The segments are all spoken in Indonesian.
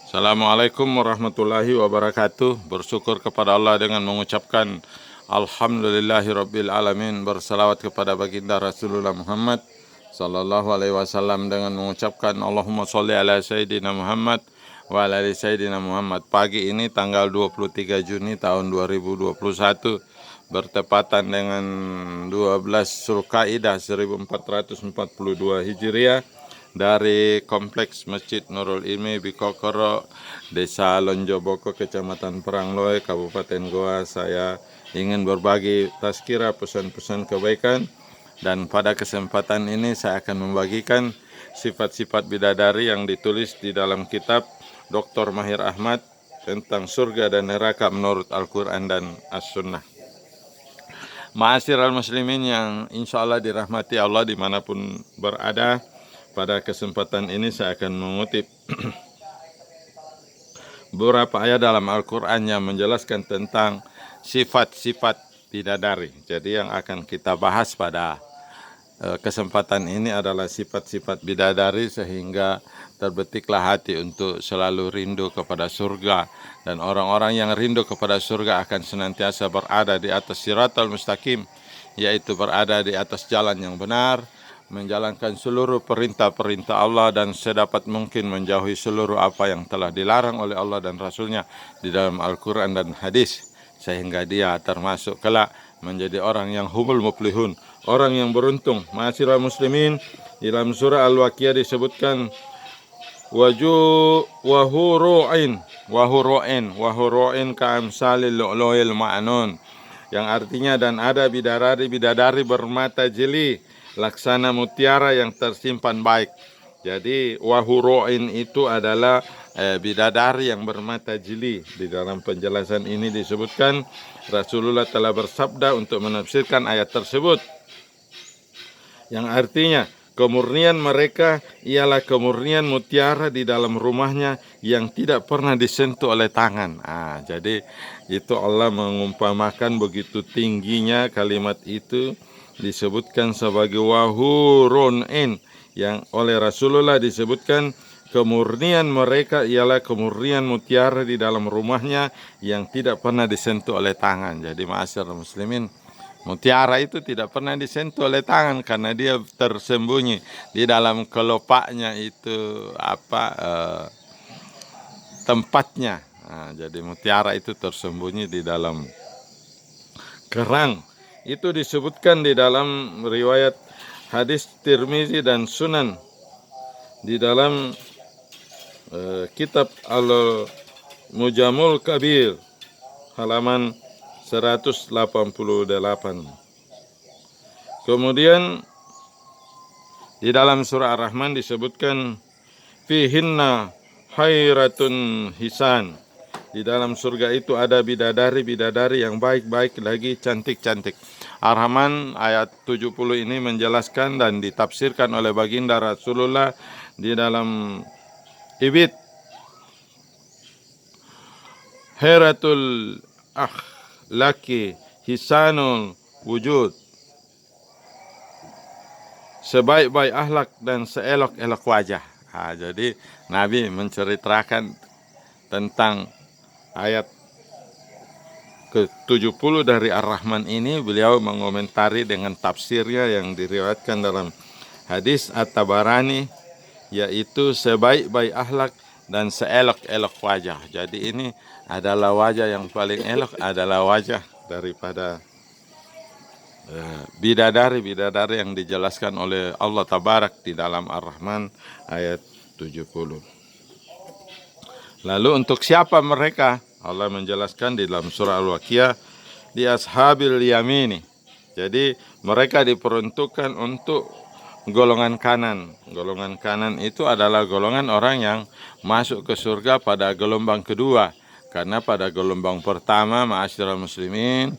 Assalamualaikum warahmatullahi wabarakatuh. Bersyukur kepada Allah dengan mengucapkan Alhamdulillahirabbil alamin, bersalawat kepada baginda Rasulullah Muhammad sallallahu alaihi wasallam dengan mengucapkan Allahumma sholli ala sayyidina Muhammad wa ala ali sayyidina Muhammad. Pagi ini tanggal 23 Juni tahun 2021 bertepatan dengan 12 Zulkaidah 1442 Hijriah dari Kompleks Masjid Nurul Ilmi Bikokoro, Desa Lonjoboko, Kecamatan Perangloe, Kabupaten Goa. Saya ingin berbagi tazkirah pesan-pesan kebaikan, dan pada kesempatan ini saya akan membagikan sifat-sifat bidadari yang ditulis di dalam kitab Dr. Mahir Ahmad tentang surga dan neraka menurut Al-Quran dan As-Sunnah. Ma'asyiral muslimin yang insya Allah dirahmati Allah dimanapun berada, pada kesempatan ini saya akan mengutip beberapa ayat dalam Al-Quran yang menjelaskan tentang sifat-sifat bidadari. Jadi yang akan kita bahas pada kesempatan ini adalah sifat-sifat bidadari, sehingga terbetiklah hati untuk selalu rindu kepada surga. Dan orang-orang yang rindu kepada surga akan senantiasa berada di atas siratal mustaqim, yaitu berada di atas jalan yang benar, menjalankan seluruh perintah-perintah Allah dan sedapat mungkin menjauhi seluruh apa yang telah dilarang oleh Allah dan Rasulnya di dalam Al-Quran dan hadis, sehingga dia termasuk kelak menjadi orang yang humul muflihun, orang yang beruntung. Ma'asyiral muslimin, di dalam surah Al-Waqiah disebutkan wahuru'in ka'amsalil lu'lu'il ma'nun, yang artinya dan ada bidadari bermata jeli laksana mutiara yang tersimpan baik. Jadi wahuroin itu adalah bidadari yang bermata jeli. Di dalam penjelasan ini disebutkan Rasulullah telah bersabda untuk menafsirkan ayat tersebut, yang artinya kemurnian mereka ialah kemurnian mutiara di dalam rumahnya yang tidak pernah disentuh oleh tangan. Jadi itu Allah mengumpamakan begitu tingginya kalimat itu, disebutkan sebagai wahurun, yang oleh Rasulullah disebutkan kemurnian mereka ialah kemurnian mutiara di dalam rumahnya yang tidak pernah disentuh oleh tangan. Jadi ma'asyiral muslimin, mutiara itu tidak pernah disentuh oleh tangan karena dia tersembunyi di dalam kelopaknya itu tempatnya. Jadi mutiara itu tersembunyi di dalam kerang. Itu disebutkan di dalam riwayat hadis Tirmizi dan Sunan, di dalam kitab Al-Mujamul Kabir halaman 188. Kemudian di dalam surah Ar-Rahman disebutkan fihinna khairatun hisan. Di dalam surga itu ada bidadari-bidadari yang baik-baik lagi cantik-cantik. Ar-Rahman ayat 70 ini menjelaskan dan ditafsirkan oleh baginda Rasulullah di dalam ibit heratul akhlaki hisanul wujud, sebaik-baik akhlak dan seelok-elok wajah. Jadi Nabi menceritakan tentang ayat ke-70 dari Ar-Rahman ini. Beliau mengomentari dengan tafsirnya yang diriwayatkan dalam hadis At-Tabarani, yaitu sebaik-baik akhlak dan seelok-elok wajah. Jadi ini adalah wajah yang paling elok, adalah wajah daripada bidadari-bidadari yang dijelaskan oleh Allah Tabarak di dalam Ar-Rahman ayat 70. Lalu untuk siapa mereka? Allah menjelaskan di dalam surah Al-Waqiah, di ashabil yamini. Jadi mereka diperuntukkan untuk golongan kanan. Golongan kanan itu adalah golongan orang yang masuk ke surga pada gelombang kedua. Karena pada gelombang pertama, ma'asyiral muslimin,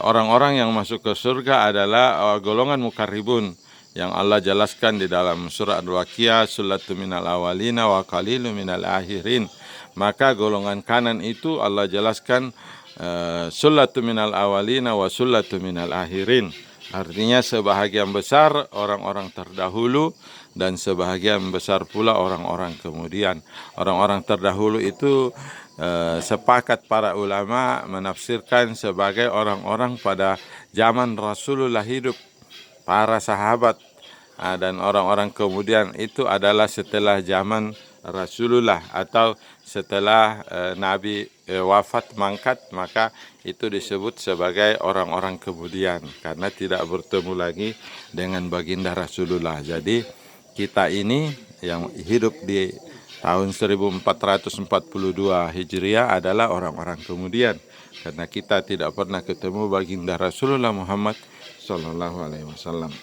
orang-orang yang masuk ke surga adalah golongan mukarribun, yang Allah jelaskan di dalam surah Al-Waqiah, sulatu minal awalina wa qalilu minal akhirin. Maka golongan kanan itu Allah jelaskan sulatu minal awalina wa sulatu minal akhirin. Artinya sebahagian besar orang-orang terdahulu dan sebahagian besar pula orang-orang kemudian. Orang-orang terdahulu itu sepakat para ulama menafsirkan sebagai orang-orang pada zaman Rasulullah hidup, para sahabat. Dan orang-orang kemudian itu adalah setelah zaman Rasulullah atau setelah Nabi wafat mangkat, maka itu disebut sebagai orang-orang kemudian karena tidak bertemu lagi dengan baginda Rasulullah. Jadi kita ini yang hidup di tahun 1442 Hijriah adalah orang-orang kemudian karena kita tidak pernah ketemu baginda Rasulullah Muhammad Sallallahu Alaihi Wasallam.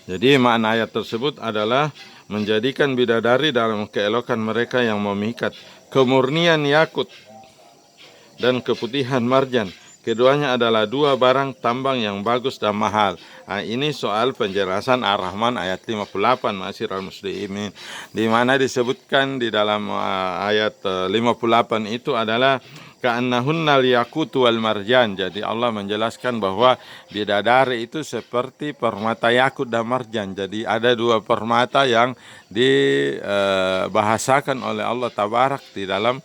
Jadi makna ayat tersebut adalah menjadikan bidadari dalam keelokan mereka yang memikat, kemurnian yakut dan keputihan marjan. Keduanya adalah dua barang tambang yang bagus dan mahal. Nah, ini soal penjelasan Ar-Rahman ayat 58, Ma'asyiral muslimin, di mana disebutkan di dalam ayat 58 itu adalah ka'annahunnal yakutu wal marjan. Jadi Allah menjelaskan bahwa bidadari itu seperti permata yakut dan marjan. Jadi ada dua permata yang dibahasakan oleh Allah Tabarak di dalam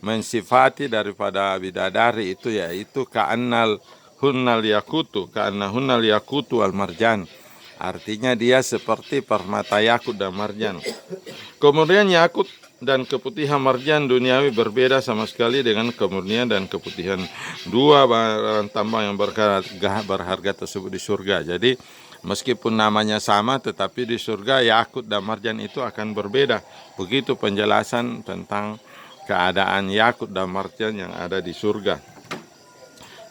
mensifati daripada bidadari itu, yaitu ka'annahunnal yakutu wal marjan. Artinya dia seperti permata yakut dan marjan. Kemudian yakut dan keputihan marjan duniawi berbeda sama sekali dengan kemurnian dan keputihan dua barang tambang yang berharga tersebut di surga. Jadi meskipun namanya sama, tetapi di surga yakut dan marjan itu akan berbeda. Begitu penjelasan tentang keadaan yakut dan marjan yang ada di surga.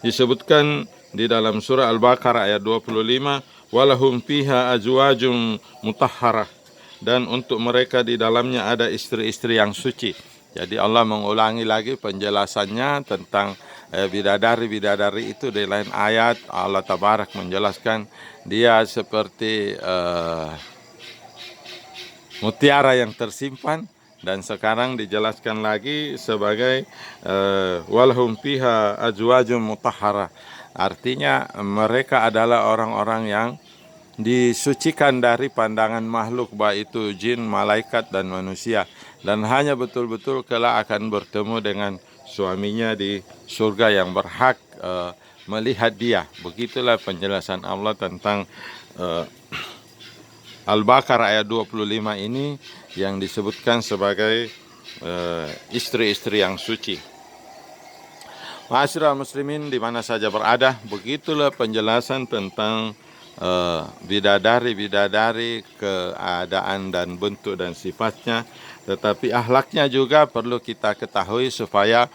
Disebutkan di dalam surah Al-Baqarah ayat 25, walahum fiha azwajum mutahharah, dan untuk mereka di dalamnya ada istri-istri yang suci. Jadi Allah mengulangi lagi penjelasannya tentang bidadari-bidadari itu di lain ayat. Allah Tabarak menjelaskan dia seperti mutiara yang tersimpan, dan sekarang dijelaskan lagi sebagai walhum fiha azwajum mutahharah. Artinya mereka adalah orang-orang yang disucikan dari pandangan makhluk, baik itu jin, malaikat, dan manusia, dan hanya betul-betul kelak akan bertemu dengan suaminya di surga yang berhak melihat dia. Begitulah penjelasan Allah tentang Al-Baqarah ayat 25 ini yang disebutkan sebagai istri-istri yang suci. Ma'asyiral muslimin di mana saja berada, begitulah penjelasan tentang bidadari-bidadari, keadaan dan bentuk dan sifatnya. Tetapi akhlaknya juga perlu kita ketahui supaya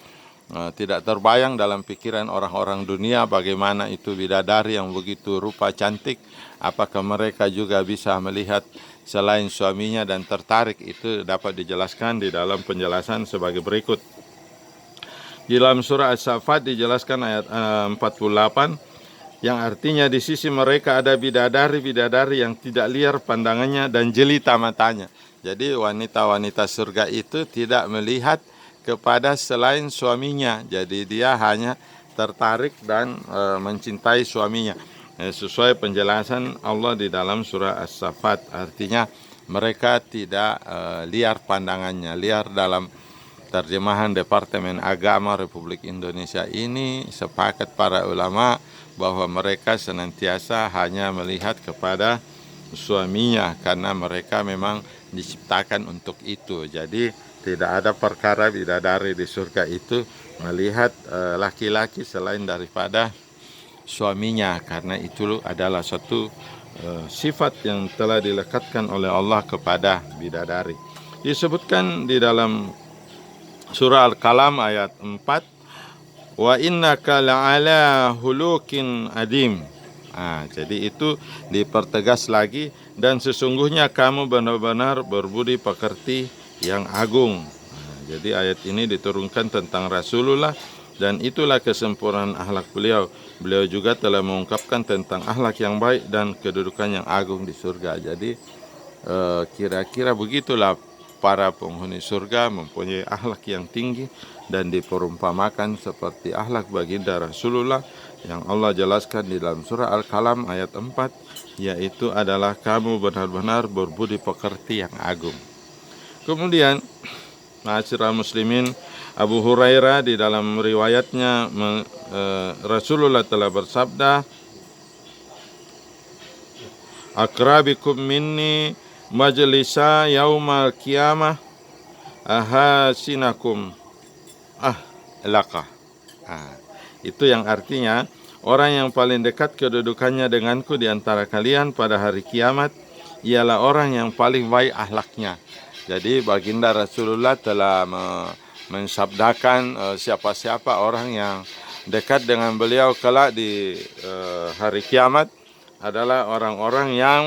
tidak terbayang dalam pikiran orang-orang dunia bagaimana itu bidadari yang begitu rupa cantik, apakah mereka juga bisa melihat selain suaminya dan tertarik. Itu dapat dijelaskan di dalam penjelasan sebagai berikut. Di dalam surah As-Saffat dijelaskan ayat 48, yang artinya di sisi mereka ada bidadari-bidadari yang tidak liar pandangannya dan jelita matanya. Jadi wanita-wanita surga itu tidak melihat kepada selain suaminya. Jadi dia hanya tertarik dan mencintai suaminya. Sesuai penjelasan Allah di dalam surah As-Saffat. Artinya mereka tidak liar pandangannya. Liar dalam terjemahan Departemen Agama Republik Indonesia ini sepakat para ulama bahwa mereka senantiasa hanya melihat kepada suaminya karena mereka memang diciptakan untuk itu. Jadi tidak ada perkara bidadari di surga itu melihat laki-laki selain daripada suaminya, karena itu adalah satu sifat yang telah dilekatkan oleh Allah kepada bidadari. Disebutkan di dalam surah Al-Qalam ayat 4, wa innaka la'ala hulukin adim. Jadi itu dipertegas lagi, dan sesungguhnya kamu benar-benar berbudi pekerti yang agung. Jadi ayat ini diturunkan tentang Rasulullah, dan itulah kesempurnaan akhlak beliau. Beliau juga telah mengungkapkan tentang akhlak yang baik dan kedudukan yang agung di surga. Jadi kira-kira begitulah para penghuni surga mempunyai akhlak yang tinggi dan diperumpamakan seperti akhlak baginda Rasulullah yang Allah jelaskan di dalam surah Al-Qalam ayat 4. yaitu adalah kamu benar-benar berbudi pekerti yang agung. Kemudian ma'asyiral muslimin, Abu Hurairah di dalam riwayatnya Rasulullah telah bersabda, akrabikum minni majlisa yaumal qiyamah ahasinakum laka. Itu yang artinya orang yang paling dekat kedudukannya denganku di antara kalian pada hari kiamat ialah orang yang paling baik akhlaknya. Jadi baginda Rasulullah telah mensabdakan siapa-siapa orang yang dekat dengan beliau kelak di hari kiamat adalah orang-orang yang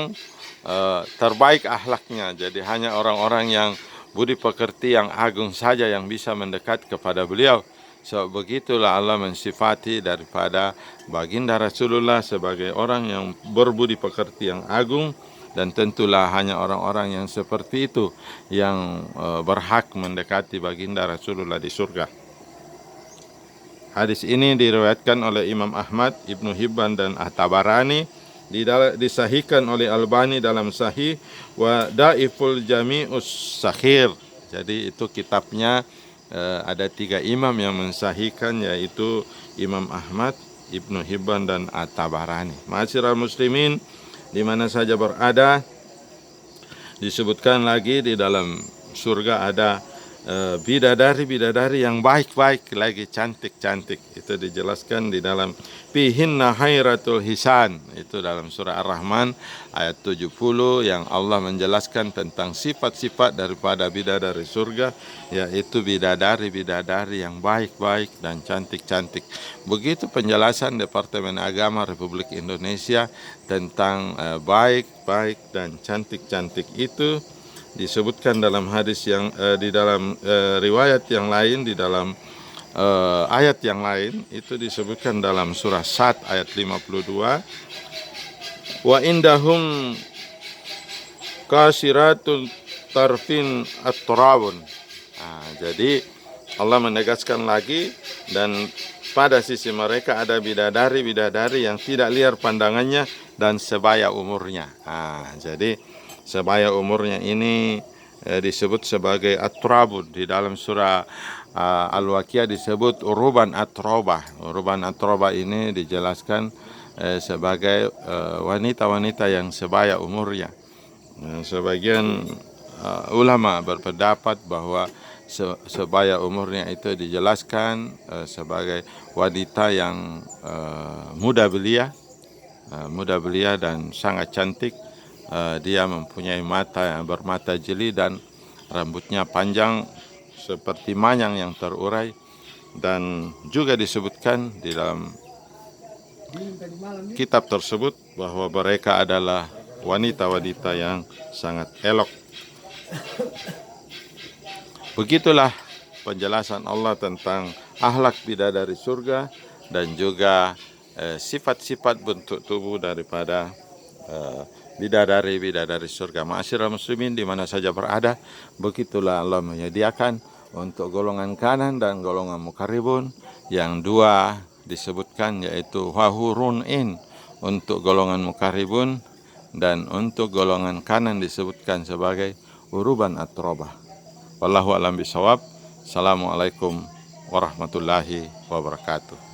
terbaik akhlaknya. Jadi hanya orang-orang yang budi pekerti yang agung saja yang bisa mendekat kepada beliau. So, begitulah Allah mensifati daripada baginda Rasulullah sebagai orang yang berbudi pekerti yang agung, dan tentulah hanya orang-orang yang seperti itu yang berhak mendekati baginda Rasulullah di surga. Hadis ini diriwayatkan oleh Imam Ahmad, Ibnu Hibban dan At-Tabarani, disahihkan oleh Albani dalam Sahih wa Daiful Jami'us Sakhir. Jadi itu kitabnya ada 3 imam yang mensahihkan, yaitu Imam Ahmad, Ibnu Hibban dan At-Tabarani. Ma'asyiral muslimin, di mana saja berada, disebutkan lagi di dalam surga ada bidadari-bidadari yang baik-baik lagi cantik-cantik. Itu dijelaskan di dalam fihinna hairatul hisan, itu dalam surah Ar-Rahman ayat 70, yang Allah menjelaskan tentang sifat-sifat daripada bidadari surga, yaitu bidadari-bidadari yang baik-baik dan cantik-cantik. Begitu penjelasan Departemen Agama Republik Indonesia tentang baik-baik dan cantik-cantik itu disebutkan dalam hadis yang di dalam riwayat yang lain, di dalam ayat yang lain itu disebutkan dalam surah Sad ayat 52, wa indahum kasiratul tarfin at-turabun. Jadi Allah menegaskan lagi, dan pada sisi mereka ada bidadari-bidadari yang tidak liar pandangannya dan sebaya umurnya. Jadi sebaya umurnya ini disebut sebagai at-turabun. Di dalam surah Al-Waqiah disebut uruban at-turabah. Uruban at-turabah ini dijelaskan sebagai wanita-wanita yang sebaya umurnya. Sebagian ulama berpendapat bahwa sebaya umurnya itu dijelaskan sebagai wanita yang muda belia dan sangat cantik. Dia mempunyai mata yang bermata jeli dan rambutnya panjang seperti manyang yang terurai, dan juga disebutkan di dalam kitab tersebut bahwa mereka adalah wanita-wanita yang sangat elok. Begitulah penjelasan Allah tentang akhlak bidadari surga dan juga sifat-sifat bentuk tubuh daripada bidadari-bidadari surga. Ma'asyiral muslimin, di mana saja berada, begitulah Allah menyediakan untuk golongan kanan dan golongan mukarribun. Yang 2 disebutkan yaitu wahurun in untuk golongan mukarribun, dan untuk golongan kanan disebutkan sebagai uruban at-turabah. Wallahu a'lam bishawab. Assalamualaikum warahmatullahi wabarakatuh.